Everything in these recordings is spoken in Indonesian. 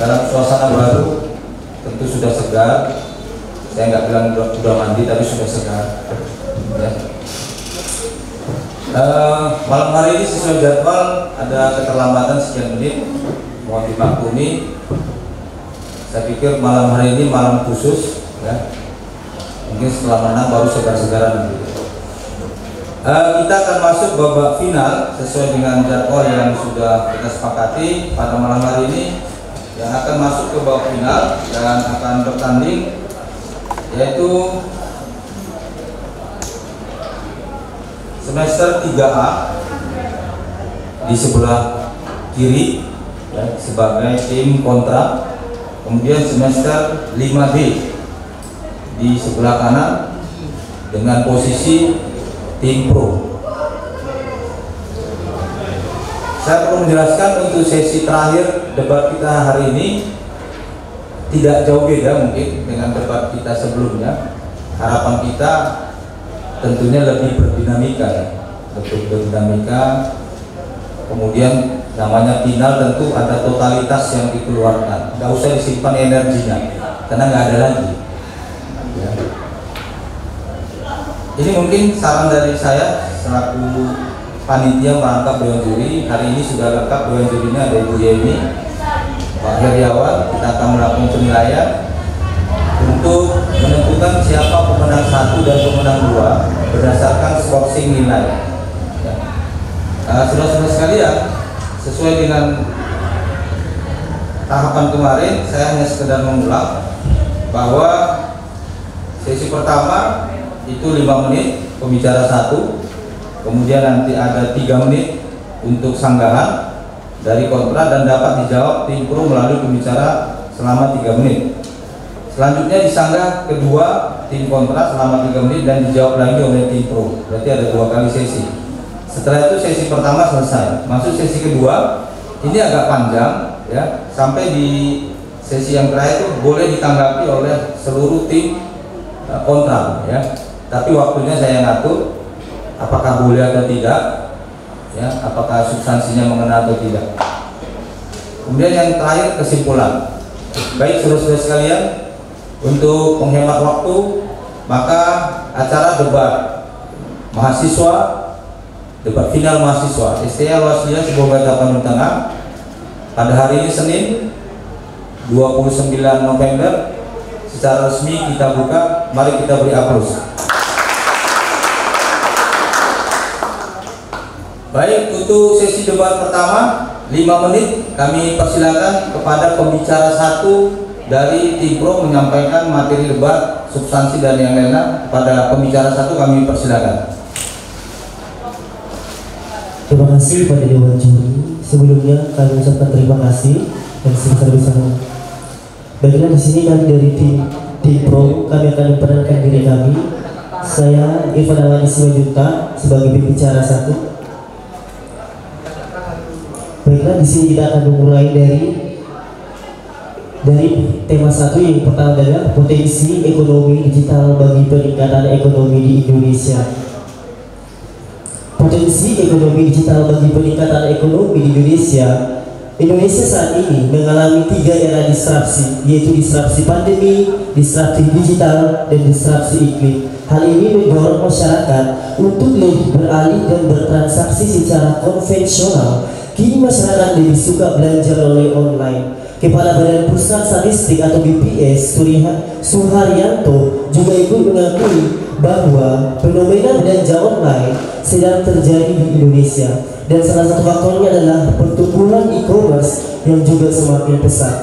Dalam suasana baru tentu sudah segar. Saya nggak bilang sudah mandi, tapi sudah segar ya. Malam hari ini sesuai jadwal ada keterlambatan sekian menit, mohon dimaklumi. Saya pikir malam hari ini malam khusus ya, mungkin setelah menang baru segar-segaran nanti. Kita akan masuk babak final sesuai dengan jadwal yang sudah kita sepakati pada malam hari ini. Yang akan masuk ke babak final dan akan bertanding yaitu semester 3A di sebelah kiri ya, sebagai tim kontra, kemudian semester 5B di sebelah kanan dengan posisi tim pro. Saya perlu menjelaskan untuk sesi terakhir debat kita hari ini tidak jauh beda mungkin dengan debat kita sebelumnya. Harapan kita tentunya lebih berdinamika ya, lebih berdinamika. Kemudian namanya final tentu ada totalitas yang dikeluarkan, nggak usah disimpan energinya karena nggak ada lagi ya. Ini mungkin saran dari saya selaku panitia merangkap dewan juri. Hari ini sudah lengkap dewan jurinya, ada Ibu Yeni, Pak Heriawan. Kita akan melakukan penilaian untuk menentukan siapa pemenang 1 dan pemenang 2 berdasarkan scoring nilai ya. Saudara-saudara sekalian, sesuai dengan tahapan kemarin, saya hanya sekedar mengulang bahwa sesi pertama itu 5 menit pembicara 1, kemudian nanti ada 3 menit untuk sanggahan dari kontra dan dapat dijawab tim pro melalui pembicara selama 3 menit. Selanjutnya disanggah kedua tim kontra selama 3 menit dan dijawab lagi oleh tim pro. Berarti ada 2 kali sesi. Setelah itu sesi pertama selesai. Masuk sesi kedua, ini agak panjang ya, sampai di sesi yang terakhir itu boleh ditanggapi oleh seluruh tim kontra ya. Tapi waktunya saya ngatur. Apakah boleh atau tidak ya, apakah substansinya mengenal atau tidak. Kemudian yang terakhir kesimpulan. Baik saudara-saudara sekalian, untuk menghemat waktu maka acara debat mahasiswa, debat final mahasiswa STA Waslia Semoga Tapanuli Tengah pada hari ini Senin 29 November secara resmi kita buka. Mari kita beri aplaus. Baik, untuk sesi debat pertama 5 menit kami persilakan kepada pembicara 1 dari tim pro menyampaikan materi debat, substansi dan yang lainnya. Kepada pembicara 1 kami persilakan. Terima kasih pada dewan juri. Sebelumnya kami ucapkan terima kasih dan sebesar-besarnya. Baiklah, di sini kami dari tim pro kami akan memperkenalkan diri kami. Saya Irfan Alani Simanjuntak sebagai pembicara 1. Baiklah, di sini kita akan memulai dari tema 1 yang pertama adalah potensi ekonomi digital bagi peningkatan ekonomi di Indonesia. Potensi ekonomi digital bagi peningkatan ekonomi di Indonesia. Indonesia saat ini mengalami 3 era disrupsi, yaitu disrupsi pandemi, disrupsi digital, dan disrupsi iklim. Hal ini mendorong masyarakat untuk lebih beralih dan bertransaksi secara konvensional. Kini masyarakat lebih suka belanja melalui online. Kepala Badan Pusat Statistik atau BPS Suharyanto juga ikut mengakui bahwa fenomena belanja online sedang terjadi di Indonesia dan salah satu faktornya adalah pertumbuhan e-commerce yang juga semakin pesat.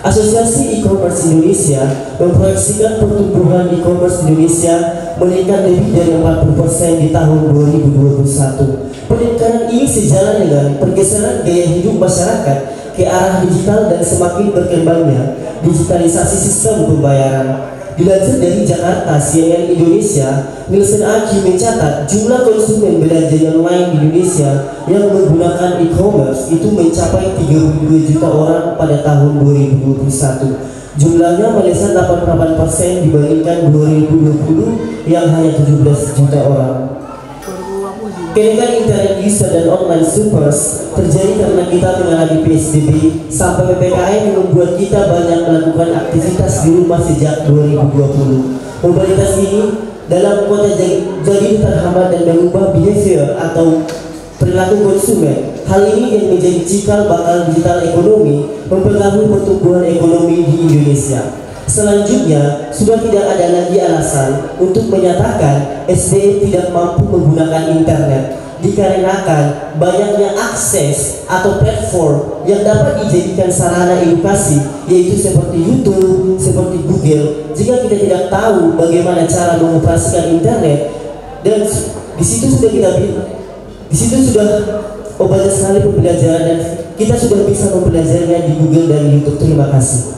Asosiasi E-commerce Indonesia memproyeksikan pertumbuhan e-commerce Indonesia meningkat lebih dari 40% di tahun 2021. Peningkatan ini sejalan dengan pergeseran gaya hidup masyarakat ke arah digital dan semakin berkembangnya digitalisasi sistem pembayaran. Dilansir dari Jakarta, CNN Indonesia, Nielsen AQ mencatat jumlah konsumen belanja online di Indonesia yang menggunakan e-commerce itu mencapai 32 juta orang pada tahun 2021. Jumlahnya melesat 88% dibandingkan 2020 yang hanya 17 juta orang. Kenaikan internet user dan online shoppers terjadi karena kita mengalami PSBB sampai PPKM yang membuat kita banyak melakukan aktivitas di rumah sejak 2020. Mobilitas ini dalam kota jadi terhambat dan mengubah behavior atau perilaku konsumen. Hal ini yang menjadi cikal bakal digital ekonomi mempengaruhi pertumbuhan ekonomi di Indonesia. Selanjutnya, sudah tidak ada lagi alasan untuk menyatakan SDM tidak mampu menggunakan internet dikarenakan banyaknya akses atau platform yang dapat dijadikan sarana edukasi, yaitu seperti YouTube, seperti Google. Jika kita tidak tahu bagaimana cara mengoperasikan internet, dan di situ sudah banyak sekali pembelajaran dan kita sudah bisa mempelajarinya di Google dan YouTube. Terima kasih.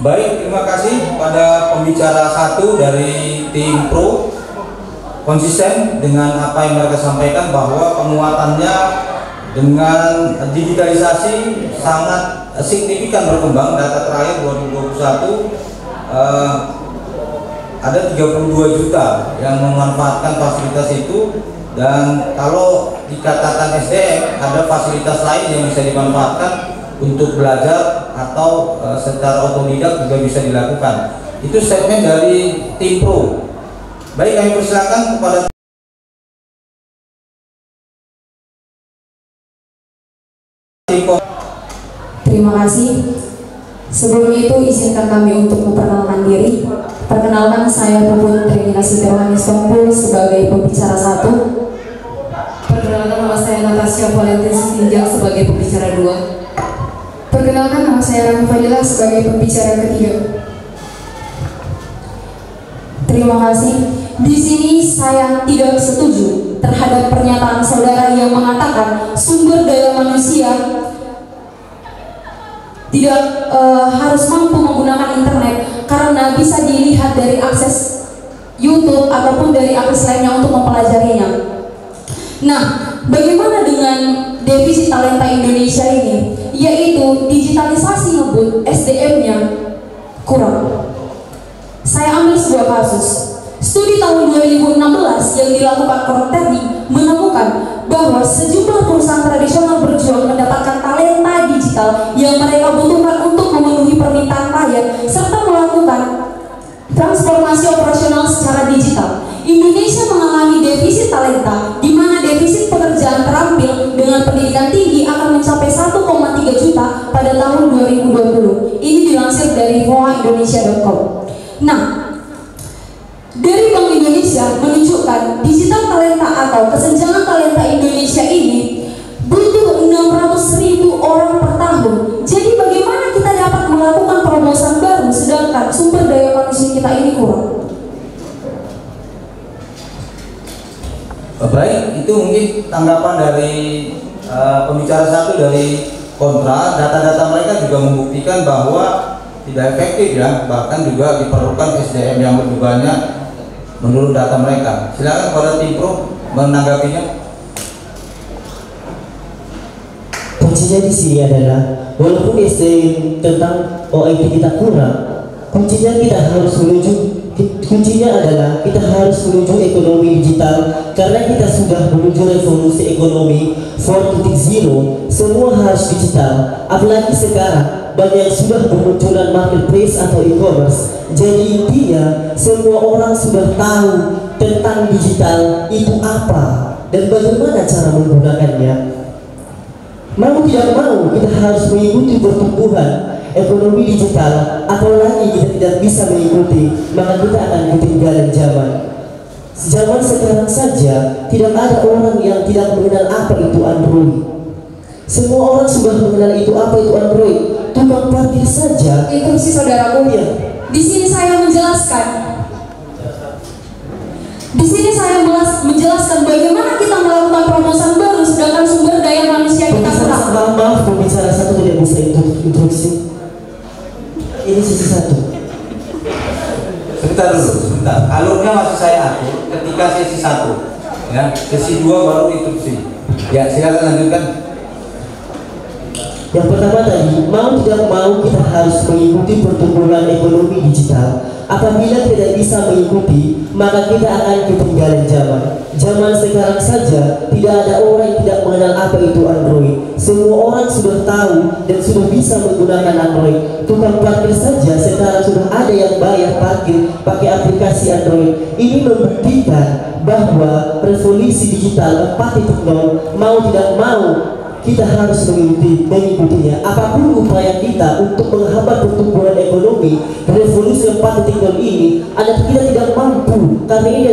Baik, terima kasih pada pembicara satu dari tim Pro, konsisten dengan apa yang mereka sampaikan bahwa penguatannya dengan digitalisasi sangat signifikan berkembang. Data terakhir 2021 ada 32 juta yang memanfaatkan fasilitas itu, dan kalau dikatakan SDM ada fasilitas lain yang bisa dimanfaatkan untuk belajar atau secara otodidak juga bisa dilakukan. Itu statement dari tim Pro. Baik, kami persilakan kepada Terima kasih. Sebelum itu izinkan kami untuk memperkenalkan diri. Perkenalkan, saya Puput Trinasi Terwani Sompul sebagai pembicara satu. Perkenalkan, nama saya Natasha Valentin Sinjak sebagai pembicara 2. Perkenalkan, nama saya Rani Fadila sebagai pembicara ketiga. Terima kasih. Di sini saya tidak setuju terhadap pernyataan saudara yang mengatakan sumber daya manusia tidak harus mampu menggunakan internet karena bisa dilihat dari akses YouTube ataupun dari akses lainnya untuk mempelajarinya. Nah, bagaimana dengan defisit talenta Indonesia ini? Yaitu digitalisasi ngebut, SDM-nya kurang. Saya ambil sebuah kasus. Studi tahun 2016 yang dilakukan Korterni menemukan bahwa sejumlah perusahaan tradisional berjuang mendapatkan talenta digital yang mereka butuhkan untuk memenuhi permintaan klien serta melakukan transformasi operasional secara digital. Indonesia mengalami defisit talenta, di mana defisit pekerjaan terampil dengan pendidikan tinggi akan mencapai 1,3 juta pada tahun 2020. Ini dilansir dari voaindonesia.com. Nah, dari Bank Indonesia menunjukkan digital talenta atau kesenjangan talenta Indonesia ini butuh 600.000 orang per tahun. Jadi bagaimana kita dapat melakukan terobosan baru sedangkan sumber daya manusia kita ini kurang? baik, itu mungkin tanggapan dari pembicara satu dari kontra. Data-data mereka juga membuktikan bahwa tidak efektif ya, bahkan juga diperlukan SDM yang lebih banyak menurut data mereka. Silakan kepada tim Pro menanggapinya. Kuncinya di sini adalah walaupun SDM tentang OIT kita kurang, kuncinya adalah kita harus menuju ekonomi digital, karena kita sudah menuju revolusi ekonomi 4.0. Semua harus digital, apalagi sekarang banyak sudah bermunculan marketplace atau e-commerce. Jadi intinya semua orang sudah tahu tentang digital itu apa dan bagaimana cara menggunakannya. Mau tidak mau kita harus mengikuti pertumbuhan ekonomi digital, atau lagi kita tidak bisa mengikuti, maka kita akan ketinggalan zaman. Zaman sekarang saja tidak ada orang yang tidak mengenal apa itu Android. Semua orang sudah mengenal itu apa itu Android. Tukang parkir saja. Itu sih saudaraku. Ya. Di sini saya menjelaskan Di sini saya menjelaskan bagaimana kita melakukan perobosan baru sedangkan sumber daya manusia kita kurang. Maaf, pembicara satu tidak bisa instruksi. Ini sisi satu. Sebentar dulu, sebentar. Alurnya masih saya atur ketika sesi 1, ya. Sesi 2 baru instruksi. Ya, silakan lanjutkan. Yang pertama tadi, mau tidak mau kita harus mengikuti pertumbuhan ekonomi digital. Apabila tidak bisa mengikuti, maka kita akan ketinggalan zaman. Zaman sekarang saja tidak ada orang yang tidak mengenal apa itu Android. Semua orang sudah tahu dan sudah bisa menggunakan Android. Tukang parkir saja sekarang sudah ada yang bayar parkir pakai aplikasi Android. Ini membuktikan bahwa revolusi digital 4.0 mau tidak mau kita harus mengikutinya. Apapun upaya kita untuk menghambat pertumbuhan ekonomi revolusi 4.0 ini, kita tidak mampu, karena ini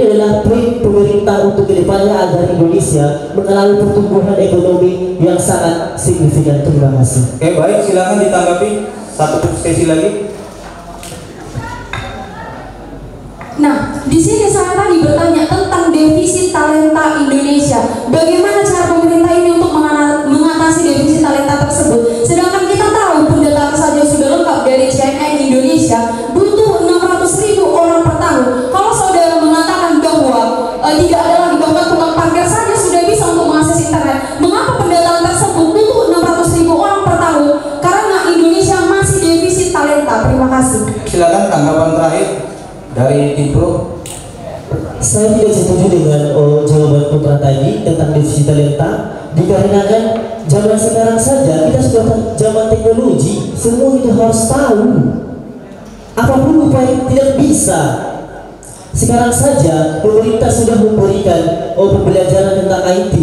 adalah tren pemerintah untuk kedepannya agar Indonesia mengalami pertumbuhan ekonomi yang sangat signifikan. Terima kasih. Oke, baik, silakan ditanggapi satu sesi lagi. Nah, di sini saya tadi bertanya tentang defisit talenta Indonesia. Bagaimana cara pemerintah ini untuk mengatasi defisit talenta tersebut? Sedangkan kita tahu pendataan saja sudah lengkap dari CNN Indonesia, butuh 600.000 orang per tahun. Kalau saudara mengatakan bahwa tidak ada lagi, bahkan tukang parkir saja sudah bisa untuk mengakses internet, mengapa pendataan tersebut butuh 600.000 orang per tahun? Karena Indonesia masih defisit talenta. Terima kasih. Silakan tanggapan terakhir dari tim Pro. Saya tidak setuju dengan jawaban Putra tadi tentang defisit talenta, dikarenakan zaman sekarang saja kita sudah zaman teknologi, semua kita harus tahu. Apapun upaya tidak bisa. Sekarang saja pemerintah sudah memberikan pembelajaran tentang IT.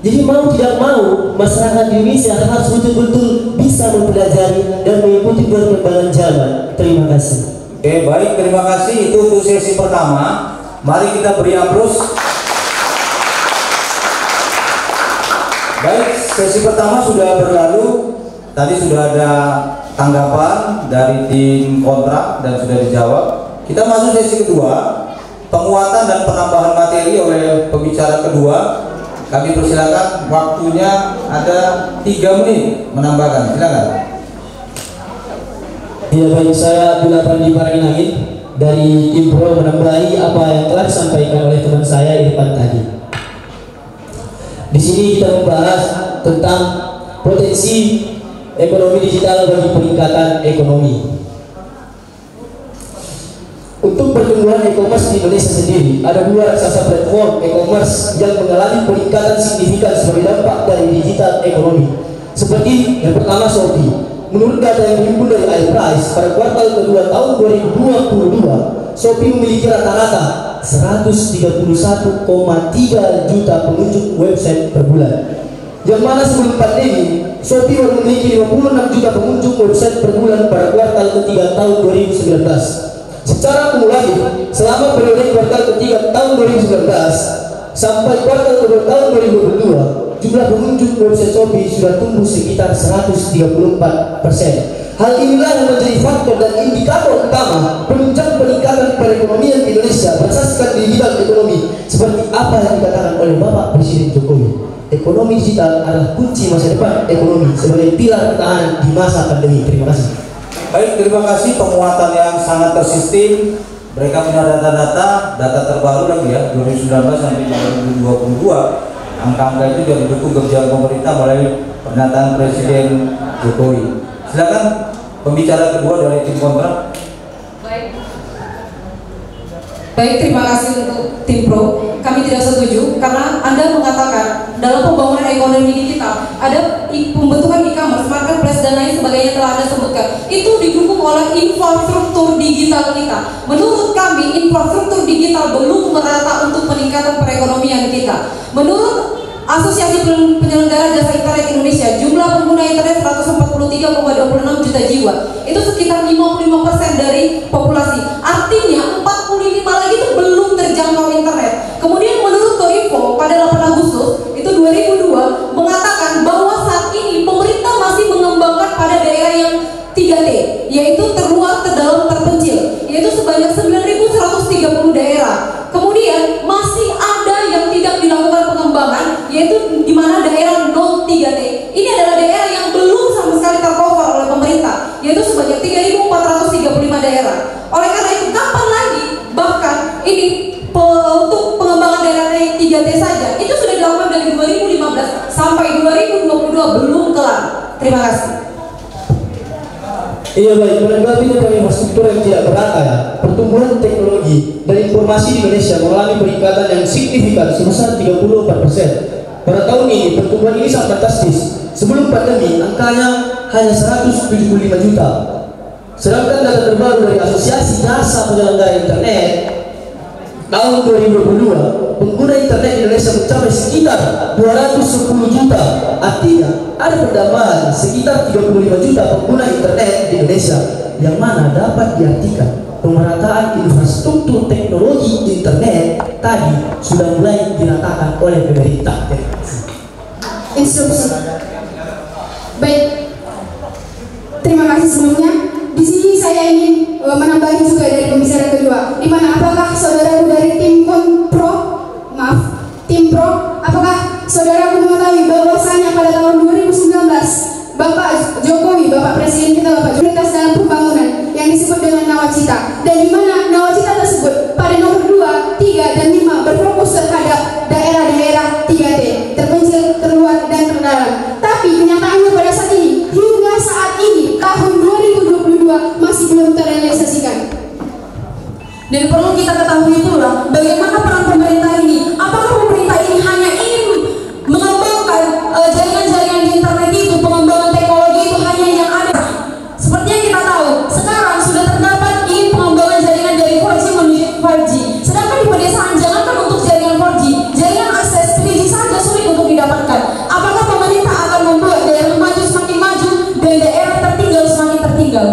Jadi mau tidak mau masyarakat Indonesia harus betul-betul bisa mempelajari dan mengikuti perkembangan zaman. Terima kasih. Oke, baik, terima kasih. Itu untuk sesi pertama. Mari kita beri aplaus. Baik, sesi pertama sudah berlalu. Tadi sudah ada tanggapan dari tim kontrak dan sudah dijawab. Kita masuk sesi kedua, penguatan dan penambahan materi oleh pembicara kedua. Kami persilakan, waktunya ada 3 menit menambahkan. Silakan. Ya, baik, saya Abdullah Pandi Parangin dari tim Pro menambahi apa yang telah disampaikan oleh teman saya Irfan tadi. Di sini kita membahas tentang potensi ekonomi digital bagi peningkatan ekonomi. Untuk pertumbuhan e-commerce di Indonesia sendiri, ada 2 raksasa platform e-commerce yang mengalami peningkatan signifikan sebagai dampak dari digital ekonomi. Seperti yang pertama, Shopee. Menurut data yang dihimpun dari iPrice pada kuartal kedua tahun 2022, Shopee memiliki rata-rata 131,3 juta pengunjung website per bulan. Yang mana sebelum pandemi, Shopee baru memiliki 56 juta pengunjung website per bulan pada kuartal ketiga tahun 2019. Secara kumulatif, selama periode kuartal ketiga tahun 2019 sampai kuartal kedua tahun 2022, jumlah pengunjung website Shopee sudah tumbuh sekitar 134%. Hal inilah yang menjadi faktor dan indikator utama penunjang peningkatan perekonomian Indonesia berdasarkan di bidang ekonomi, seperti apa yang dikatakan oleh Bapak Presiden Jokowi. Ekonomi digital adalah kunci masa depan ekonomi sebagai pilar pertahanan di masa pandemi. Terima kasih. Baik, terima kasih. Penguatan yang sangat tersistem. Mereka punya data terbaru lagi ya, 2019 sampai 2022. Angka-angka itu juga didukung kebijakan pemerintah melalui pernyataan Presiden Jokowi. Silakan pembicara kedua dari tim kontrak. Baik, terima kasih untuk tim Pro. Kami tidak setuju karena Anda mengatakan dalam pembangunan ekonomi digital ada pembentukan e-commerce, marketplace dan lain sebagainya telah Anda sebutkan. Itu didukung oleh infrastruktur digital kita. Menurut kami, infrastruktur digital belum merata untuk peningkatan perekonomian kita. Menurut Asosiasi Penyelenggara Jasa Internet Indonesia, jumlah pengguna internet 143,26 juta jiwa. Itu sekitar 55% dari populasi. Artinya 45 lagi itu belum terjangkau internet. Kemudian menurut Kominfo pada 8 Agustus itu 2002 mengatakan bahwa saat ini pemerintah masih mengembangkan pada daerah yang 3T, yaitu terluar, terdalam, terpencil, yaitu sebanyak 9.130 daerah. Kemudian masih ada yang tidak dilakukan pengembangan, yaitu di mana daerah 03T. Ini adalah daerah yang belum sama sekali tercover oleh pemerintah, yaitu sebanyak 3.435 daerah. Oleh karena itu, kapan lagi bahkan ini untuk pengembangan daerah 3T saja itu sudah dilakukan dari 2015 sampai 2022 belum kelar. Terima kasih. Iya baik, menanggapi tentang infrastruktur yang tidak merata ya, pertumbuhan teknologi dan informasi di Indonesia mengalami peningkatan yang signifikan sebesar 34%. Pada tahun ini pertumbuhan ini sangat fantastis. Sebelum pandemi angkanya hanya 175 juta. Sedangkan data terbaru dari Asosiasi Jasa Penyelenggara Internet tahun 2022, pengguna internet Indonesia mencapai sekitar 210 juta. Artinya ada penambahan sekitar 35 juta pengguna internet di Indonesia, yang mana dapat diartikan pemerataan infrastruktur teknologi internet tadi sudah mulai diratakan oleh pemerintah. Instruksi. Baik, terima kasih sebelumnya. Di sini saya ingin menambahi juga dari pembicaraan kedua, di mana apakah saudaraku dari tim Pro, apakah saudaraku mengetahui bahwasanya pada tahun 2019 Bapak Jokowi, Bapak Presiden kita, Bapak Jokowi dalam pembangunan yang disebut dengan Nawacita, dan di mana Nawacita tersebut pada nomor 2, 3, dan 5 berfokus terhadap daerah-daerah 3T, terpencil, terluar, dan terdalam. Tapi kenyataannya pada saat ini, hingga saat ini tahun 2022 masih belum terrealisasikan. Dan perlu kita ketahui pula bagaimana peran pemerintah ini. Apakah pemerintah ini hanya ingin mengembangkan jaringan-jaringan di internet itu, pengembangan teknologi itu hanya yang ada? Seperti yang kita tahu, sekarang sudah terdapat ingin pengembangan jaringan dari 4G menuju 5G. Sedangkan di pedesaan jangankan untuk jaringan 4G, jaringan akses 3G saja sulit untuk didapatkan. Apakah pemerintah akan membuat daerah maju semakin maju dan daerah tertinggal semakin tertinggal?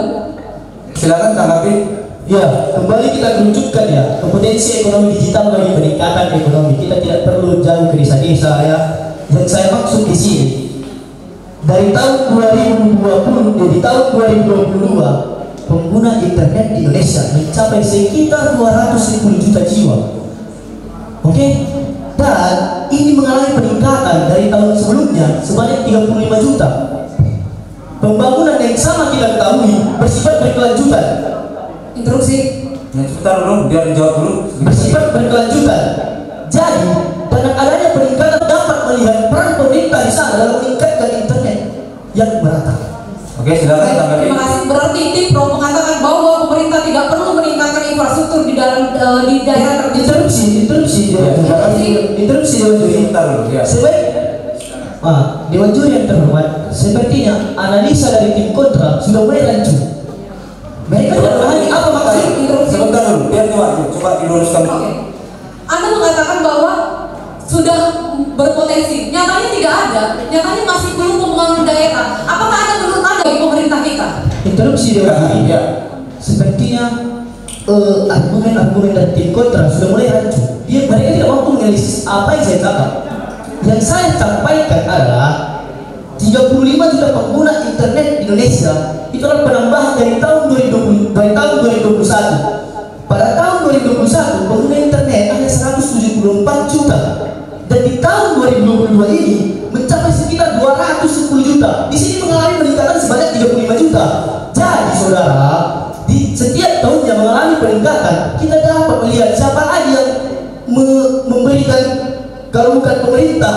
Silakan tanggapi. Ya, kembali kita kerucutkan ya, kompetensi ekonomi digital bagi peningkatan ekonomi. Kita tidak perlu jauh ke desa-desa ya. Yang saya maksud di sini, dari tahun 2020 di tahun 2022 pengguna internet di Indonesia mencapai sekitar 210 juta jiwa. Oke? Dan ini mengalami peningkatan dari tahun sebelumnya sebanyak 35 juta. Pembangunan yang sama kita ketahui bersifat berkelanjutan. Interupsi. Ya, sebentar dulu, biar dijawab dulu. Bersifat berkelanjutan. Jadi, dengan adanya peningkatan dapat melihat peran pemerintah di sana dalam meningkatkan internet yang merata. Oke, silakan tanggapi. Terima kasih. Berarti tim Pro mengatakan bahwa pemerintah tidak perlu meningkatkan infrastruktur di dalam di daerah terpencil. Interupsi Dewan Juri. Sebentar dulu, ya. Dewan Juri yang terhormat, sepertinya analisa dari tim kontra sudah mulai rancu. Mereka tidak memahami apa maksud. Sebentar dulu, biar coba diluruskan. Oke. Anda mengatakan bahwa sudah berpotensi, nyatanya tidak ada, nyatanya masih belum membangun daerah. Apakah ada menurut Anda bagi pemerintah kita? Interupsi Dewan Juri. Ya. Sepertinya argumen-argumen dari tim kontra sudah mulai rancu. Mereka tidak mampu menganalisis apa yang saya cakap. Yang saya sampaikan adalah 35 juta pengguna internet di Indonesia itu adalah penambahan dari tahun 2021. Pada tahun 2021 pengguna internet hanya 174 juta, dan di tahun 2022 ini mencapai sekitar 210 juta. Di sini mengalami peningkatan sebanyak 35 juta. Jadi saudara, di setiap tahunnya mengalami peningkatan. Kita dapat melihat siapa lagi yang memberikan kalau bukan pemerintah.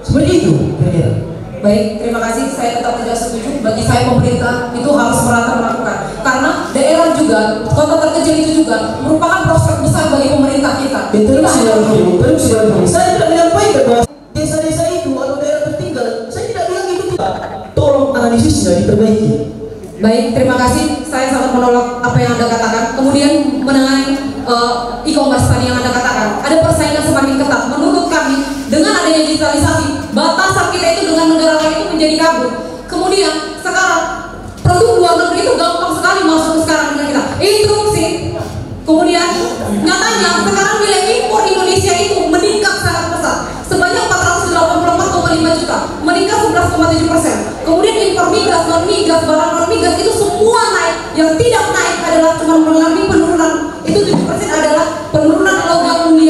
Seperti itu kira-kira. Baik, terima kasih. Saya tetap tidak setuju. Bagi saya pemerintah itu harus merata melakukan, karena daerah juga, kota terkecil itu juga merupakan prospek besar bagi pemerintah kita. Saya tidak menyampaikan bahwa desa-desa itu atau daerah tertinggal. Saya tidak bilang itu tidak. Tolong analisisnya diperbaiki. Baik, terima kasih. Saya sangat menolak apa yang Anda katakan. Kemudian mengenai e-commerce tadi yang Anda katakan, ada persaingan semakin ketat. Menurut kami, dengan adanya digitalisasi, batasan kita itu dengan negara lain itu menjadi kabur. Kemudian sekarang produk luar negeri itu gampang sekali masuk ke sekarang dengan kita. Interupsi. Kemudian nyatanya sekarang nilai impor Indonesia itu meningkat sangat pesat, sebanyak 484,5 juta, meningkat 11,7%. Kemudian impor migas, non migas, barang non migas itu semua naik. Yang tidak naik adalah cuma mengalami penurunan. Itu 7% adalah penurunan logam mulia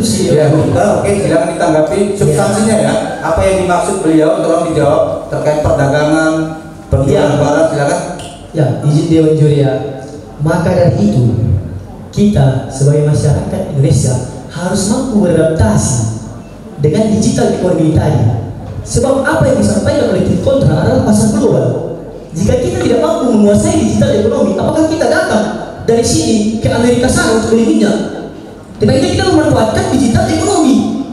interupsi. Ya, oke, silakan ditanggapi substansinya ya. Apa yang dimaksud beliau, tolong dijawab terkait perdagangan, penjualan barang, silakan. Ya, izin Dewan Juri ya. Maka dari itu, kita sebagai masyarakat Indonesia harus mampu beradaptasi dengan digital ekonomi tadi. Sebab apa yang disampaikan oleh tim kontra adalah pasar global. Jika kita tidak mampu menguasai digital ekonomi, apakah kita datang dari sini ke Amerika sana untuk beli minyak? Sebaiknya kita memanfaatkan digital ekonomi.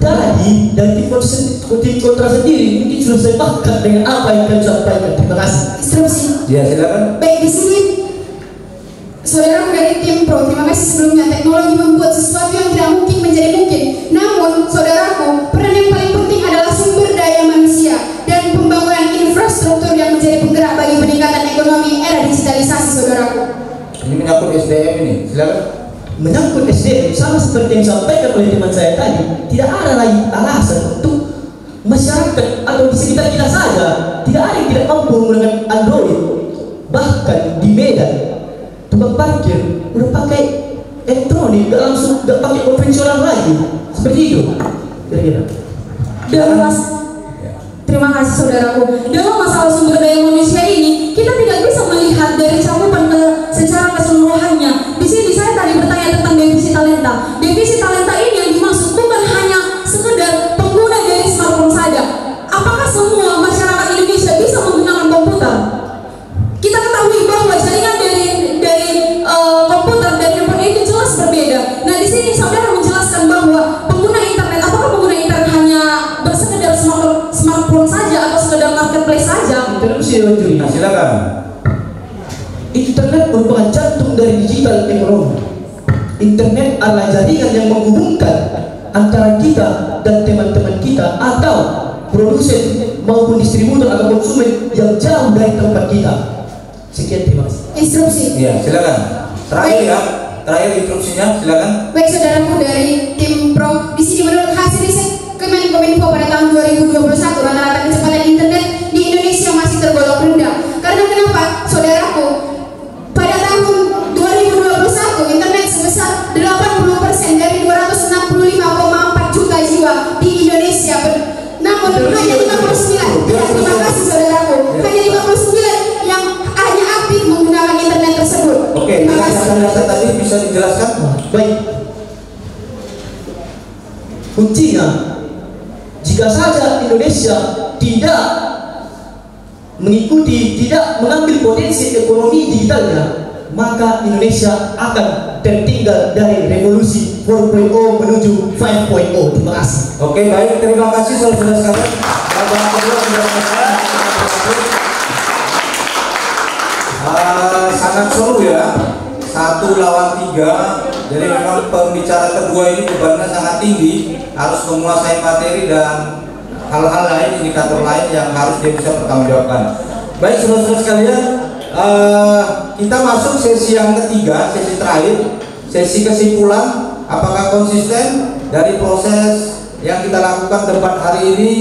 Tadi dari tim kontra sendiri mungkin sudah saya bahkan dengan apa yang kami sampaikan. Terima kasih. Instruksi. Ya, silakan. Baik, di sini saudara dari tim Pro, terima kasih sebelumnya. Teknologi membuat sesuatu yang tidak mungkin menjadi mungkin. Namun, saudaraku, peran yang paling penting adalah sumber daya manusia dan pembangunan infrastruktur yang menjadi penggerak bagi peningkatan ekonomi era digitalisasi, saudaraku. Ini menyangkut SDM ini, silakan. Menyangkut SDM, sama seperti yang disampaikan oleh teman saya tadi, tidak ada lagi alasan untuk masyarakat atau di sekitar kita saja. Tidak ada yang tidak mampu menggunakan Android. Bahkan di Medan, tukang parkir udah pakai elektronik, gak pakai konvensional lagi. Seperti itu, kira-kira. Terima kasih saudaraku. Dalam masalah sumber daya manusia ini, kita tidak bisa melihat dari cakupan secara keseluruhannya. Di sini saya tadi bertanya tentang defisit talenta. Defisit talenta ini yang dimaksud bukan hanya sekedar pengguna dari smartphone saja. Apakah semua masyarakat Indonesia bisa menggunakan komputer? Kita ketahui bahwa jaringan dari komputer dan handphone itu jelas berbeda. Nah, di sini saudara menjelaskan bahwa pengguna internet, apakah pengguna internet hanya bersekedar smartphone saja atau sekedar marketplace saja? Interupsi Dewan Juri. Nah, silakan. Internet merupakan jantung dari digital ekonomi. Internet adalah jaringan yang menghubungkan antara kita dan teman-teman kita atau produsen maupun distributor atau konsumen yang jauh dari tempat kita. Sekian, terima kasih. Instruksi. Iya, silakan. Terakhir ya, terakhir instruksinya, silakan. Baik saudaraku dari tim Pro, di sini menurut hasil riset Kemenkominfo pada tahun 2021, rata-rata kecepatan internet di Indonesia masih tergolong rendah. Karena kenapa, saudaraku? Pada tahun 2021, internet sebesar 80% dari 265,4 juta jiwa di Indonesia. Namun hanya 59, terima kasih saudaraku, hanya 59 yang hanya aktif menggunakan internet tersebut. Oke, Terima kasih. data tadi bisa dijelaskan? Baik. Kuncinya, jika saja Indonesia tidak mengikuti, tidak mengambil potensi ekonomi digitalnya, maka Indonesia akan tertinggal dari revolusi 4.0 menuju 5.0. Terima kasih. Oke, baik, terima kasih saudara-saudara sekalian. Sangat seru ya, 1 lawan 3. Jadi memang pembicara kedua ini bebannya sangat tinggi, harus menguasai materi dan hal-hal lain, indikator lain yang harus dia bisa bertanggungjawabkan. Baik saudara-saudara sekalian, kita masuk sesi yang ketiga, sesi terakhir, sesi kesimpulan. Apakah konsisten dari proses yang kita lakukan debat hari ini?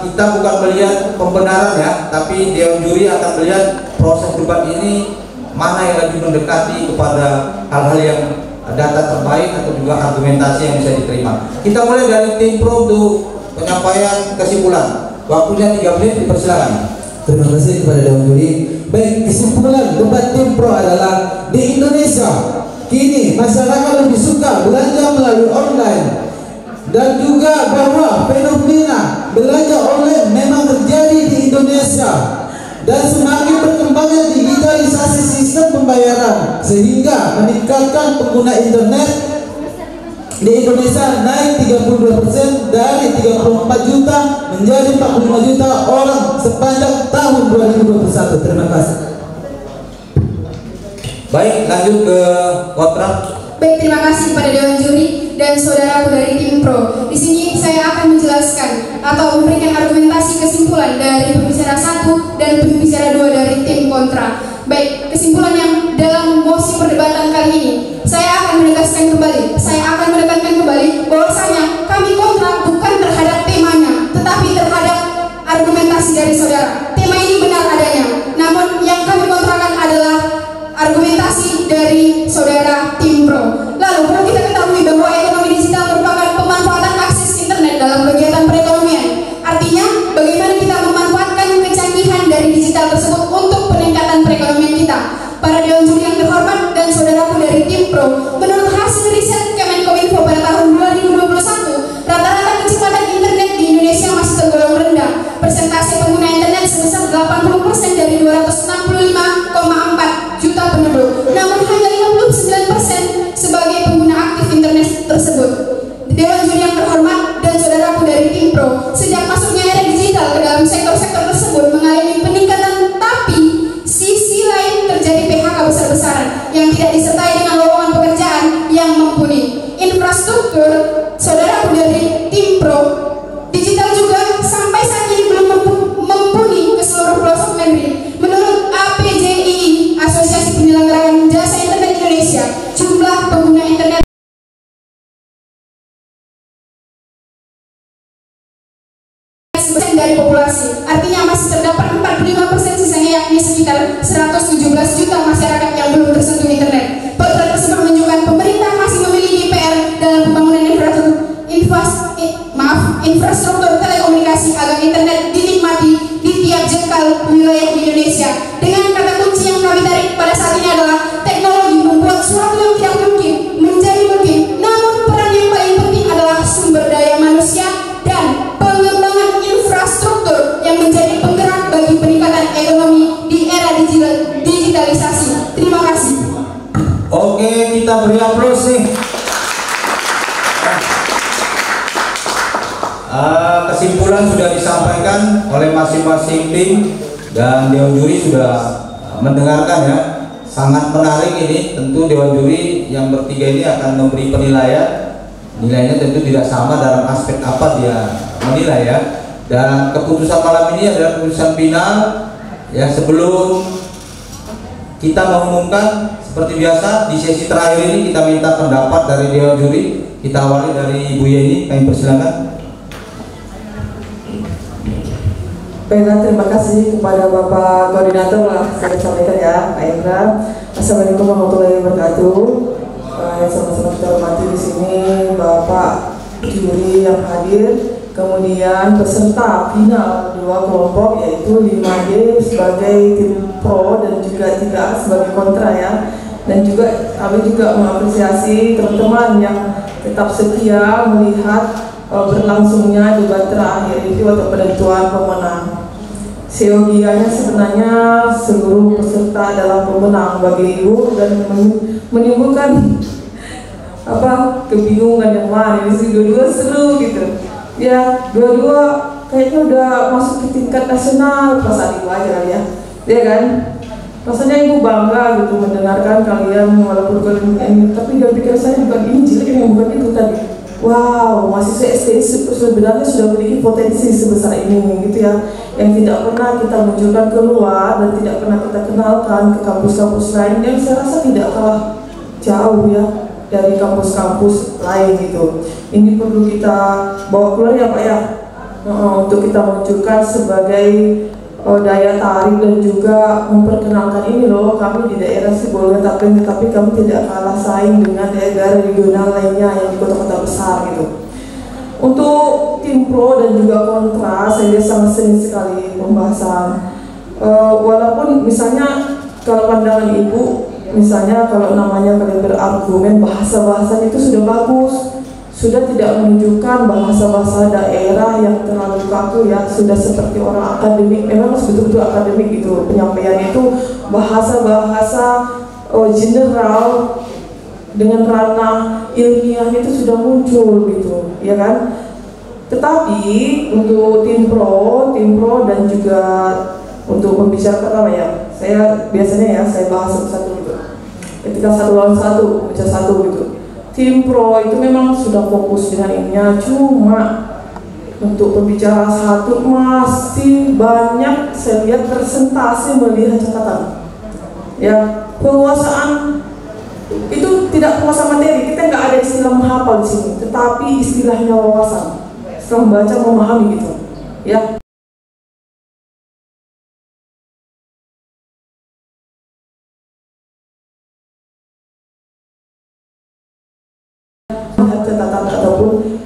Kita bukan melihat pembenaran ya, tapi Dewan Juri akan melihat proses debat ini mana yang lebih mendekati kepada hal-hal yang data terbaik atau juga argumentasi yang bisa diterima. Kita mulai dari tim Pro untuk penyampaian kesimpulan. Waktunya 3 menit, dipersilakan. Terima kasih kepada Dewan Juri. Baik, kesimpulan debat tim Pro adalah di Indonesia kini masyarakat lebih suka belanja melalui online, dan juga bahwa fenomena belanja online memang terjadi di Indonesia, dan semakin berkembangnya digitalisasi sistem pembayaran sehingga meningkatkan pengguna internet di Indonesia naik 32% dari 34 juta menjadi 45 juta orang sepanjang tahun 2021. Terima kasih. Baik, lanjut ke kontrak. Baik, terima kasih kepada Dewan Juri dan saudaraku dari tim Pro. Di sini saya akan menjelaskan atau memberikan argumentasi kesimpulan dari pembicara 1 dan pembicara 2 dari tim kontra. Baik, kesimpulan yang dalam mosi perdebatan kali ini, saya akan menegaskan kembali, saya akan menekankan kembali bahwasanya kami kontra bukan terhadap temanya, tetapi terhadap argumentasi dari saudara. Tema ini benar adanya, namun yang kami kontrakan adalah argumentasi dari saudara tim Pro. Lalu perlu kita ketahui bahwa Tim Pro, menurut hasil riset Kemenkominfo pada tahun 2021, rata-rata kecepatan internet di Indonesia masih tergolong rendah. Persentase pengguna internet sebesar 80% dari 265,4 juta penduduk, namun hanya 59% sebagai pengguna aktif internet tersebut. Dewan Juri yang terhormat dan saudaraku dari Tim Pro, sejak masuknya era digital ke dalam sektor-sektor tersebut mengalami peningkatan, tapi sisi lain terjadi PHK besar-besaran yang tidak disertai dengan lowongan pekerjaan yang mumpuni. Infrastruktur, saudaraku dari Tim Pro, digital juga sampai saat ini belum mumpuni ke seluruh pelosok negeri. Menurut APJI, Asosiasi Penyelenggaraan Jasa Internet Indonesia, jumlah pengguna internet dari populasi, artinya masih terdapat 45% sisanya, yakni sekitar 117 juta masyarakat yang belum tersentuh internet. Potret tersebut menunjukkan pemerintah masih memiliki PR dalam pembangunan infrastruktur telekomunikasi agar internet dinikmati di tiap jengkal wilayah di Indonesia. Dengan kata kunci yang kami tarik pada saat ini adalah teknologi membuat sesuatu yang tidak mungkin menjadi mungkin, namun peran yang paling penting adalah sumber daya manusia dan pengembangan infrastruktur yang menjadi penggerak bagi peningkatan ekonomi di era digitalisasi. Terima kasih. Oke, kita beri aplaus nih. Kesimpulan sudah disampaikan oleh masing-masing tim dan Dewan Juri sudah mendengarkan ya. Sangat menarik ini. Tentu Dewan Juri yang bertiga ini akan memberi penilaian. Nilainya tentu tidak sama dalam aspek apa dia menilai ya. Dan keputusan malam ini adalah keputusan final ya. Sebelum kita mengumumkan, seperti biasa di sesi terakhir ini kita minta pendapat dari Dewan Juri. Kita awali dari Ibu Yeni, kami persilakan. Baiklah, terima kasih kepada Bapak Koordinator lah saya sampaikan ya, Pak Indra. Assalamualaikum warahmatullahi wabarakatuh. Yang sama-sama kita hormati di sini Bapak juri yang hadir, kemudian peserta final dua kelompok yaitu 5D sebagai tim pro dan juga 3A sebagai kontra ya. Dan juga kami juga mengapresiasi teman-teman yang tetap setia melihat berlangsungnya debat terakhir itu atau penentuan pemenang. Seyogianya sebenarnya seluruh peserta adalah pemenang bagi ibu dan menimbulkan kebingungan yang mana ini sih, dua-dua seru gitu ya, dua-dua kayaknya udah masuk ke tingkat nasional. Perasaan ibu aja kali ya kan, rasanya ibu bangga gitu mendengarkan kalian walaupun kalian ini, tapi dalam pikiran saya bukan ini jelek yang bukan itu tadi. Wow, mahasiswa STI sebenarnya sudah memiliki potensi sebesar ini gitu ya, yang tidak pernah kita munculkan keluar dan tidak pernah kita kenalkan ke kampus-kampus lain yang saya rasa tidak kalah jauh ya dari kampus-kampus lain gitu. Ini perlu kita bawa keluar ya Pak ya, untuk kita munculkan sebagai daya tarik dan juga memperkenalkan ini loh, kami di daerah Sibolga tapi kami tidak kalah saing dengan daerah regional lainnya yang di kota-kota besar gitu. Untuk tim pro dan juga kontra saya lihat sangat sering sekali pembahasan. Walaupun misalnya kalau pandangan ibu, misalnya kalau namanya kalian berargumen bahasa-bahasanya itu sudah bagus, sudah tidak menunjukkan bahasa-bahasa daerah yang terlalu kaku ya, sudah seperti orang akademik, memang betul-betul akademik gitu penyampaian itu, bahasa-bahasa general dengan ranah ilmiah itu sudah muncul gitu ya kan. Tetapi untuk tim pro dan juga untuk pembicara pertama ya, saya biasanya ya saya bahas satu-satu gitu, ketika satu lawan satu, baca satu gitu. Tim pro itu memang sudah fokus dengan ininya, cuma untuk pembicara satu masih banyak saya lihat presentasi melihat catatan ya. Penguasaan itu tidak penguasaan materi, kita nggak ada istilah menghafal di sini, tetapi istilahnya wawasan, setelah membaca memahami gitu ya. Catatan ataupun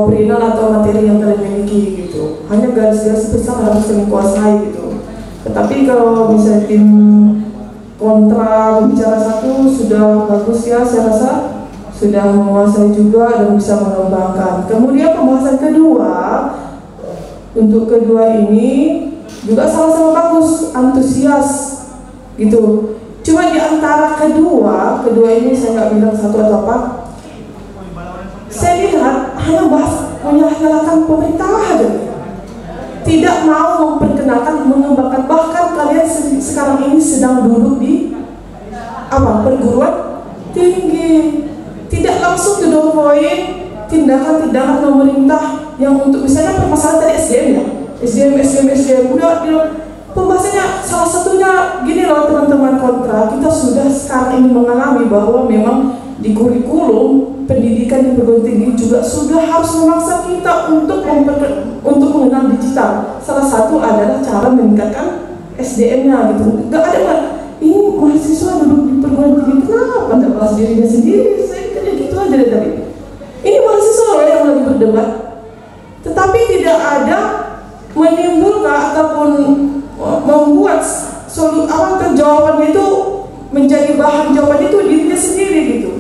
perihal atau materi yang kalian miliki gitu, hanya garis-garis besar harus kalian kuasai gitu. Tetapi kalau misalnya tim kontra bicara satu satu sudah bagus ya, saya rasa sudah menguasai juga dan bisa mengembangkan. Kemudian pembahasan kedua, untuk kedua ini juga sama-sama bagus, antusias gitu. Cuma di antara kedua ini saya nggak bilang satu atau apa. Saya lihat hanya bahas menyalahkan pemerintah aja. Tidak mau memperkenalkan, mengembangkan. Bahkan kalian sekarang ini sedang duduk di perguruan tinggi. Tidak langsung to the point, tindakan-tindakan pemerintah yang untuk misalnya permasalahan tadi SDM ya. SDM udah pembahasannya salah satunya gini loh teman-teman kontra, kita sudah sekarang ini mengalami bahwa memang di kurikulum pendidikan di perguruan tinggi juga sudah harus memaksa kita untuk mengenal digital. Salah satu adalah cara meningkatkan SDM-nya gitu. Gak ada ini mahasiswa duduk di perguruan tinggi kenapa tidak bahas dirinya sendiri? Saya kira gitu aja dari tadi. Ini mahasiswa loh yang lagi berdebat, tetapi tidak ada menimbulkan ataupun membuat jawaban itu menjadi bahan jawaban itu dirinya sendiri gitu.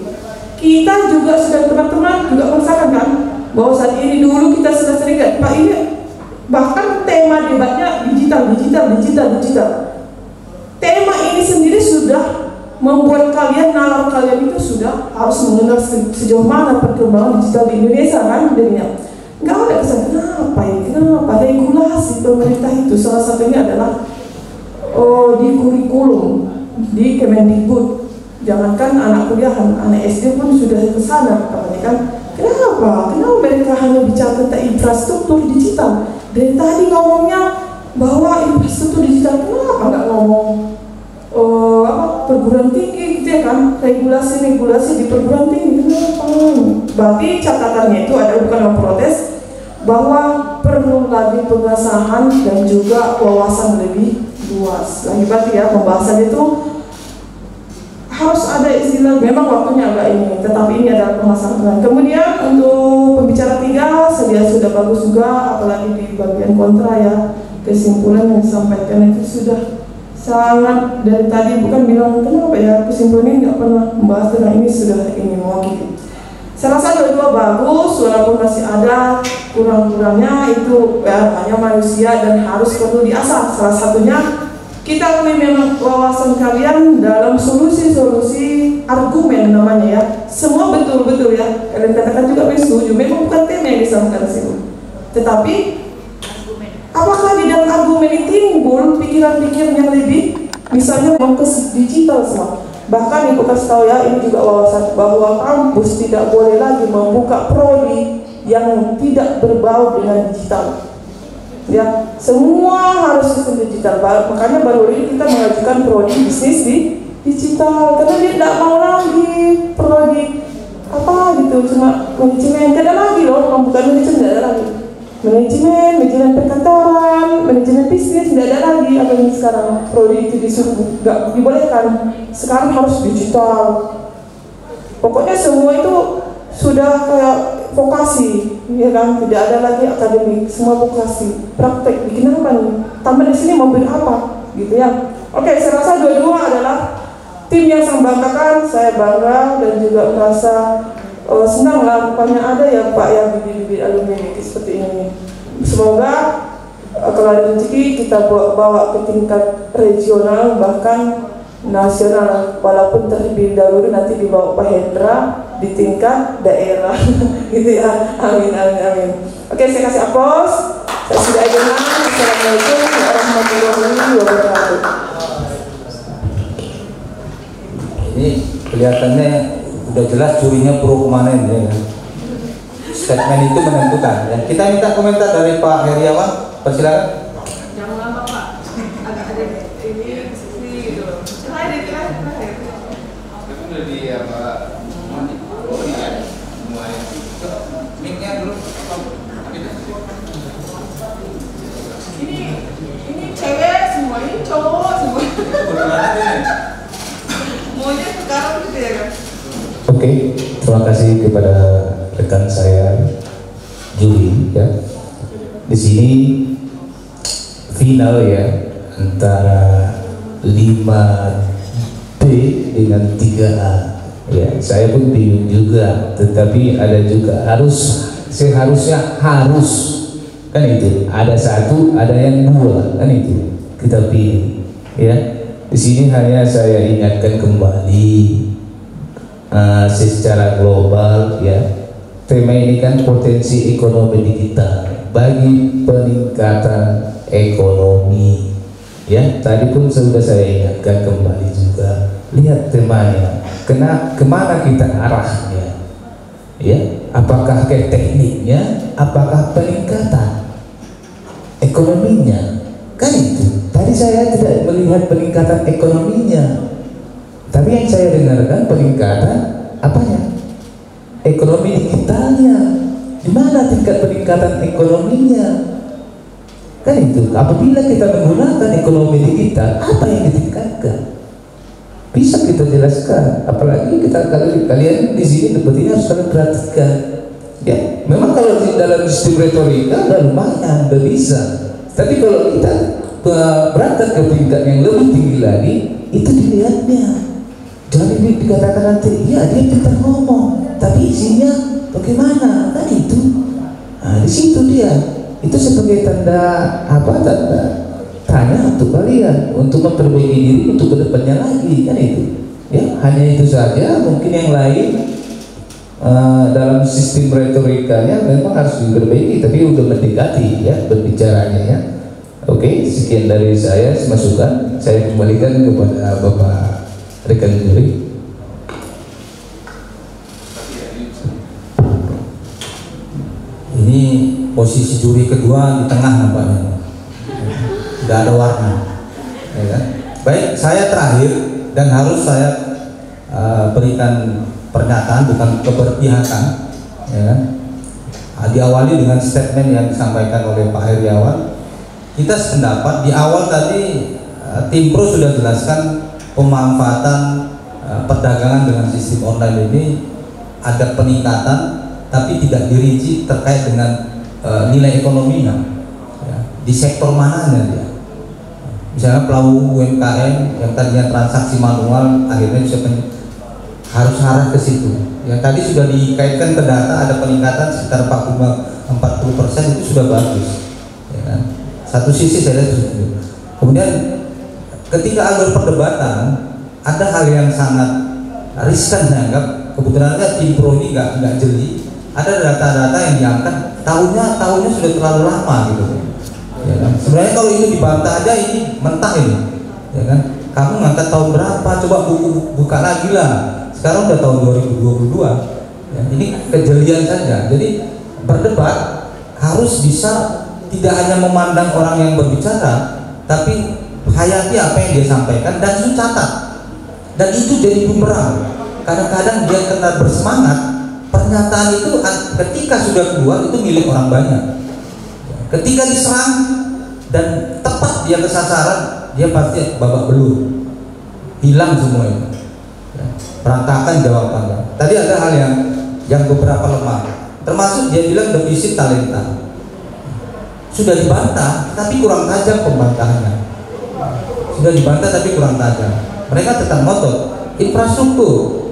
Kita juga sudah teman-teman juga merasakan kan bahwa saat ini dulu kita sudah sering Pak ini bahkan tema debatnya digital. Tema ini sendiri sudah membuat nalar kalian itu sudah harus mengenal sejauh mana perkembangan digital di Indonesia kan jadinya. Nggak ada kesan kenapa regulasi pemerintah itu salah satunya adalah di kurikulum di Kemendikbud. Jangankan anak kuliahan, anak SD pun sudah ke sana katanya kan. Kenapa mereka hanya bicara tentang infrastruktur digital? Dari tadi ngomongnya bahwa infrastruktur digital, kenapa nggak ngomong perguruan tinggi gitu ya kan? Regulasi di perguruan tinggi kenapa? Berarti catatannya itu ada bukan memprotes bahwa perlu lagi pengesahan dan juga wawasan lebih luas. Lagi berarti ya pembahasan itu harus ada istilah, memang waktunya agak ini, tetapi ini adalah pemasangan. Kemudian untuk pembicara 3 sudah bagus juga, apalagi di bagian kontra ya, kesimpulan yang disampaikan itu sudah sangat dari tadi bukan bilang kenapa ya kesimpulan ini nggak pernah membahas tentang ini sudah ini mewakili. Saya rasa dua-dua bagus, walaupun masih ada kurang-kurangnya itu ya, hanya manusia dan harus perlu diasah. Salah satunya kita akui memang wawasan kalian dalam solusi argumen namanya ya. Semua betul-betul ya. Kalian katakan juga setuju. Memang bukan tema yang disampaikan di situ. Tetapi apakah di dalam argumen ini timbul pikiran-pikiran yang lebih misalnya mau ke digital semua. Bahkan ibu kasih tahu ya, ini juga wawasan bahwa kampus tidak boleh lagi membuka prodi yang tidak berbau dengan digital. Ya, semua harus sistem digital. Makanya baru ini kita mengajukan prodi bisnis di digital karena dia tidak mau lagi prodi cuma manajemen. Tidak ada lagi loh, bukan manajemen, tidak ada lagi manajemen perkantoran, manajemen bisnis, tidak ada lagi apa yang sekarang prodi itu disuruh nggak dibolehkan. Sekarang harus digital. Pokoknya semua itu sudah kayak vokasi, ya kan? Tidak ada lagi akademik, semua vokasi, praktek. Bikin apa nih? Tambah di sini mau bikin apa, gitu ya? Oke, saya rasa dua-dua adalah tim yang saya banggakan. Saya bangga dan juga merasa senang lah, rupanya ada ya Pak yang bibit-bibit alumni seperti ini. Semoga kalau ada rezeki kita bawa ke tingkat regional bahkan nasional, walaupun terlebih dahulu nanti dibawa Pak Hendra di tingkat daerah gitu ya. Amin. Oke, saya kasih aplaus. Saya sudah Aidena. Assalamualaikum warahmatullahi wabarakatuh. Ini kelihatannya udah jelas curinya pro kemarin ya kan? Statement itu menentukan ya. Kita minta komentar dari Pak Heriawan, persilakan. Jangan lama Pak, agak ada ini gitu. Udah di apa? Mic-nya dulu. Ini cewek semua, ini cowok semua. Maunya sekarang gitu ya kan? Oke, terima kasih kepada rekan saya Juli ya. Di sini final ya antara 5D dengan 3A. Ya, saya pun bingung juga, tetapi ada juga seharusnya harus, kan itu. Ada satu, ada yang dua, kan itu. Kita pilih, ya. Di sini hanya saya ingatkan kembali secara global, ya. Tema ini kan potensi ekonomi digital bagi peningkatan ekonomi. Ya, tadi pun sudah saya ingatkan kembali juga. Lihat temanya, kemana kita arahnya? Ya, apakah ke tekniknya, apakah peningkatan ekonominya? Kan itu. Tadi saya tidak melihat peningkatan ekonominya, tapi yang saya dengarkan peningkatan apanya? Ekonomi digitalnya. Di mana tingkat peningkatan ekonominya? Kan itu. Apabila kita menggunakan ekonomi digital, apa yang ditingkatkan? Bisa kita jelaskan. Apalagi kalian di sini sepertinya harus kalian perhatikan. Ya, memang kalau di dalam sistem retorika udah lumayan, udah bisa. Tapi kalau kita berangkat ke tingkat yang lebih tinggi lagi, itu dilihatnya. Jangan dikatakan nanti, ya dia pintar ngomong, tapi isinya bagaimana? Kan itu. Nah, di situ dia. Itu sebagai tanda apa? Tanya untuk kalian untuk memperbaiki diri untuk kedepannya lagi, kan itu. Ya, hanya itu saja. Mungkin yang lain dalam sistem retorikanya memang harus diperbaiki, tapi udah mendekati ya berbicaranya ya. Oke, sekian dari saya masukan. Saya kembalikan kepada Bapak rekan juri. Ini posisi juri kedua di tengah nampaknya, tidak ada warna, ya kan? Baik, saya terakhir dan harus saya berikan pernyataan bukan keberpihakan, ya kan? Diawali dengan statement yang disampaikan oleh Pak Heriawan. Kita sependapat di awal tadi tim Pro sudah jelaskan pemanfaatan perdagangan dengan sistem online ini ada peningkatan, tapi tidak dirinci terkait dengan nilai ekonominya, ya. Di sektor mananya dia. Misalnya pelaku UMKM yang tadinya transaksi manual akhirnya bisa harus arah ke situ. Yang tadi sudah dikaitkan ke data ada peningkatan sekitar 40% itu sudah bagus, ya kan? Satu sisi saya lihat itu. Kemudian ketika alur perdebatan ada hal yang sangat riskan saya anggap. Kebetulan tim Pro ini nggak jeli. Ada data-data yang diangkat tahunnya sudah terlalu lama gitu, ya kan? Sebenarnya kalau itu dibantah aja ini mentah ini, ya kan? Kamu ngangkat tahun berapa? Coba buka lagi lah. Sekarang udah tahun 2022, ya, ini kejelian saja. Jadi berdebat harus bisa tidak hanya memandang orang yang berbicara, tapi hayati apa yang dia sampaikan dan catat. Dan itu jadi bumerang. Kadang-kadang dia kena bersemangat. Pernyataan itu ketika sudah keluar itu milik orang banyak. Ketika diserang dan tepat dia ke sasaran, dia pasti babak belur, hilang semua itu. Berantakan jawabannya. Tadi ada hal yang beberapa lemah, termasuk dia bilang defisit talenta. Sudah dibantah, tapi kurang tajam pembantahannya. Sudah dibantah tapi kurang tajam. Mereka tetap ngotot. Infrastruktur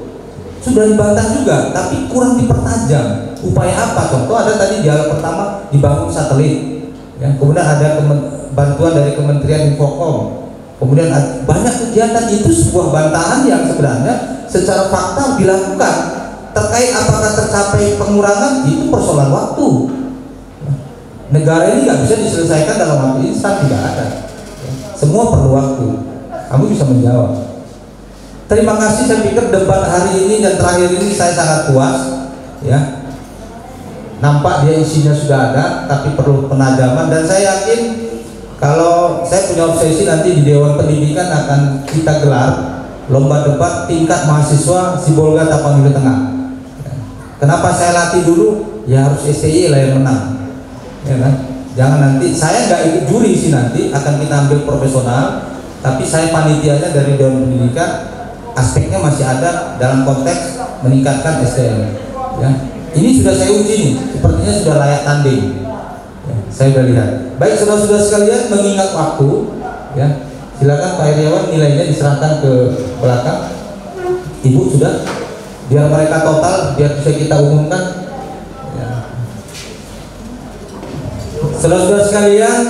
sudah dibantah juga, tapi kurang dipertajam. Upaya apa? Contoh ada tadi dialog pertama dibangun satelit, ya. Kemudian ada bantuan dari Kementerian Infocom. Kemudian banyak kegiatan, itu sebuah bantahan yang sebenarnya secara fakta dilakukan. Terkait apakah tercapai pengurangan, itu persoalan waktu. Negara ini nggak bisa diselesaikan dalam waktu instan, tidak ada. Semua perlu waktu. Kamu bisa menjawab. Terima kasih, saya pikir debat hari ini dan terakhir ini saya sangat puas, ya. Nampak dia isinya sudah ada, tapi perlu penajaman. Dan saya yakin kalau saya punya obsesi nanti di Dewan Pendidikan akan kita gelar lomba debat tingkat mahasiswa Sibolga Tapanuli Tengah. Kenapa saya latih dulu? Ya harus STY lah yang menang, ya kan? Jangan nanti saya nggak ikut juri sih, nanti akan kita ambil profesional, tapi saya panitianya dari Dewan Pendidikan. Aspeknya masih ada dalam konteks meningkatkan SDM, ya. Ini sudah saya uji nih, sepertinya sudah layak tanding, ya, saya sudah lihat. Baik saudara-saudara sekalian, mengingat waktu, ya, silakan Pak Heriawan, nilainya diserahkan ke belakang. Ibu sudah, biar mereka total, biar bisa kita umumkan. Ya. Saudara-saudara sekalian,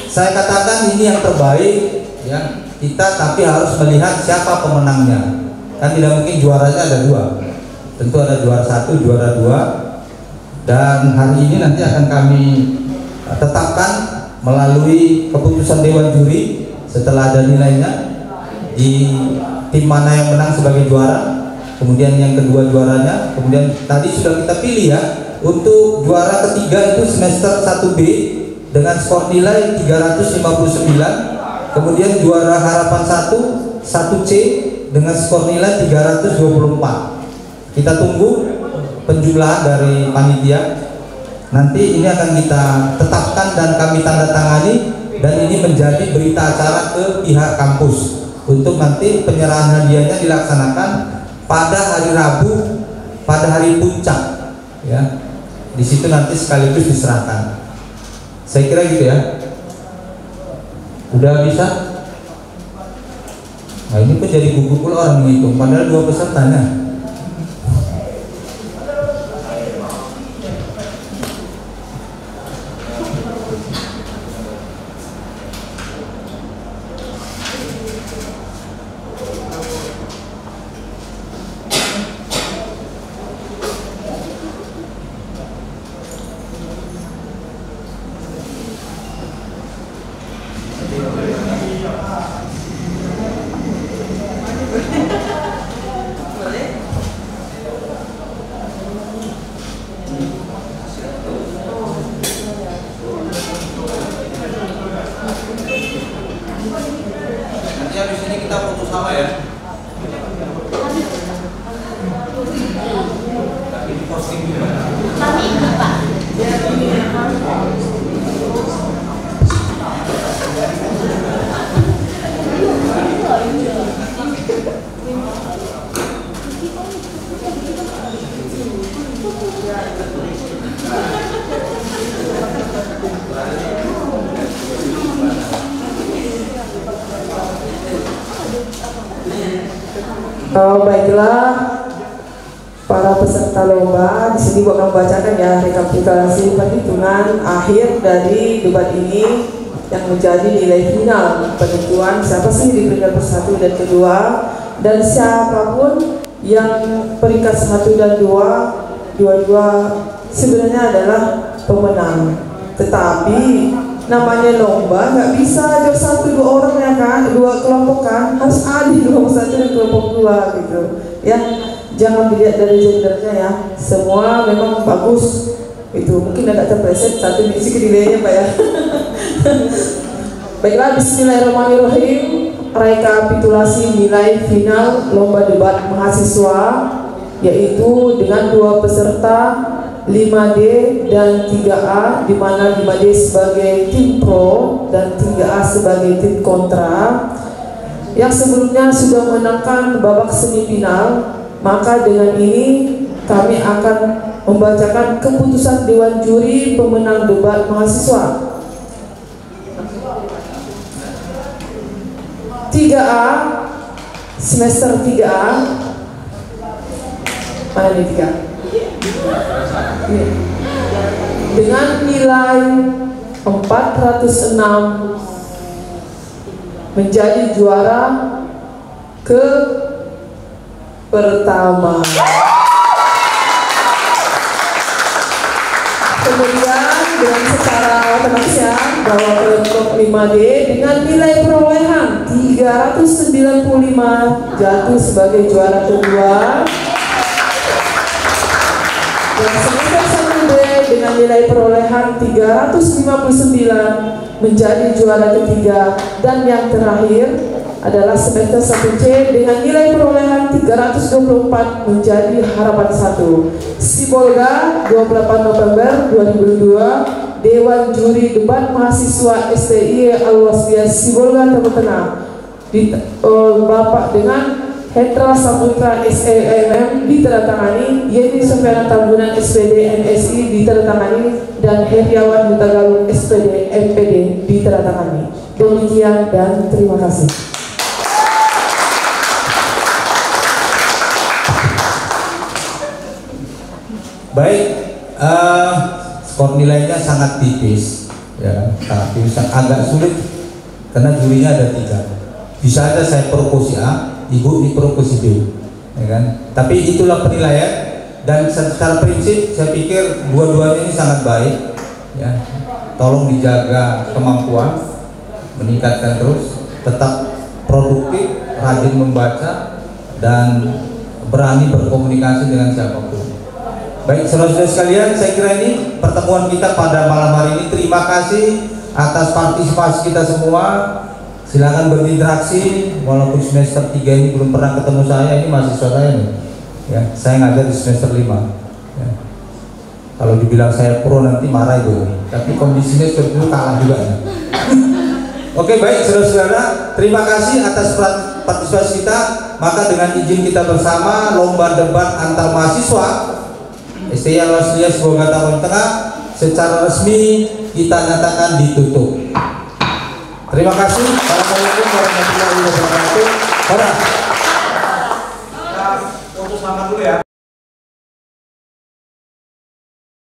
saya katakan ini yang terbaik, ya. Kita tapi harus melihat siapa pemenangnya. Kan tidak mungkin juaranya ada dua. Tentu ada juara 1, juara 2. Dan hari ini nanti akan kami tetapkan melalui keputusan Dewan Juri setelah ada nilainya di tim mana yang menang sebagai juara, kemudian yang kedua juaranya, kemudian tadi sudah kita pilih ya, untuk juara ketiga itu semester 1B dengan skor nilai 359, kemudian juara harapan 1C dengan skor nilai 324. Kita tunggu penjumlahan dari panitia. Nanti ini akan kita tetapkan dan kami tanda tangani, dan ini menjadi berita acara ke pihak kampus untuk nanti penyerahan hadiahnya dilaksanakan pada hari Rabu, pada hari puncak, ya. Di situ nanti sekaligus diserahkan. Saya kira gitu ya. Udah bisa? Nah ini kok jadi gugup pula orang menghitung, padahal 2 pesertanya. Baiklah, para peserta lomba, di sini akan membacakan ya rekapitulasi perhitungan akhir dari debat ini yang menjadi nilai final penentuan siapa sih di peringkat 1 dan kedua, dan siapapun yang peringkat 1 dan 2 dua-dua sebenarnya adalah pemenang. Tetapi namanya lomba nggak bisa ada 1-2 orang ya kan, 2 kelompok kan, harus adil kelompok 1 dan kelompok 2 gitu ya. Jangan dilihat dari gendernya ya, semua memang bagus itu. Mungkin agak terpleset satu sedikit nilainya Pak ya. Baiklah, bismillahirrahmanirrahim. Rekapitulasi nilai final lomba debat mahasiswa, yaitu dengan 2 peserta 5D dan 3A, di mana 5D sebagai tim pro dan 3A sebagai tim kontra, yang sebelumnya sudah menangkan babak semifinal. Maka dengan ini kami akan membacakan keputusan Dewan Juri pemenang debat mahasiswa. 3A, semester 3A, mana nih 3? Dengan nilai 406 menjadi juara pertama. Kemudian dengan secara otomatis bahwa kelompok 5D dengan nilai perolehan 395 jatuh sebagai juara kedua. Dan semester 1D dengan nilai perolehan 359 menjadi juara ketiga. Dan yang terakhir adalah semester 1C dengan nilai perolehan 324 menjadi harapan 1. Sibolga 28 November 2022, Dewan Juri Debat Mahasiswa STI Al-Wasfiyah Sibolga Timur Tengah, Bapak dengan Hendra Saputra SEMM ditandatangani, Yeni Sofiana Tambunan SPD NSI ditandatangani, dan Heriawan Hutagalung SPD MPD ditandatangani. Demikian dan terima kasih. Baik, skor nilainya sangat tipis, ya, sangat tipis, agak sulit karena jurinya ada 3. Bisa aja saya proposi A, ibu di proposi B, ya kan? Tapi itulah penilaian dan secara prinsip saya pikir dua-duanya ini sangat baik, ya. Tolong dijaga kemampuan, meningkatkan terus, tetap produktif, rajin membaca dan berani berkomunikasi dengan siapapun. Baik, saudara-saudara sekalian, saya kira ini pertemuan kita pada malam hari ini. Terima kasih atas partisipasi kita semua. Silakan berinteraksi, walaupun semester 3 ini belum pernah ketemu saya, ini mahasiswa saya nih. Ya, saya ngajar di semester 5. Ya. Kalau dibilang saya pro nanti marah itu, tapi kondisinya seperti itu kalah juga. Ya. Oke, baik saudara-saudara, terima kasih atas partisipasi kita. Maka dengan izin kita bersama, lomba debat antar mahasiswa STI Al-Wasliyah Sebuah Tahun Tengah secara resmi kita nyatakan ditutup. Terima kasih. Assalamualaikum warahmatullahi wabarakatuh. Untuk selamat dulu ya.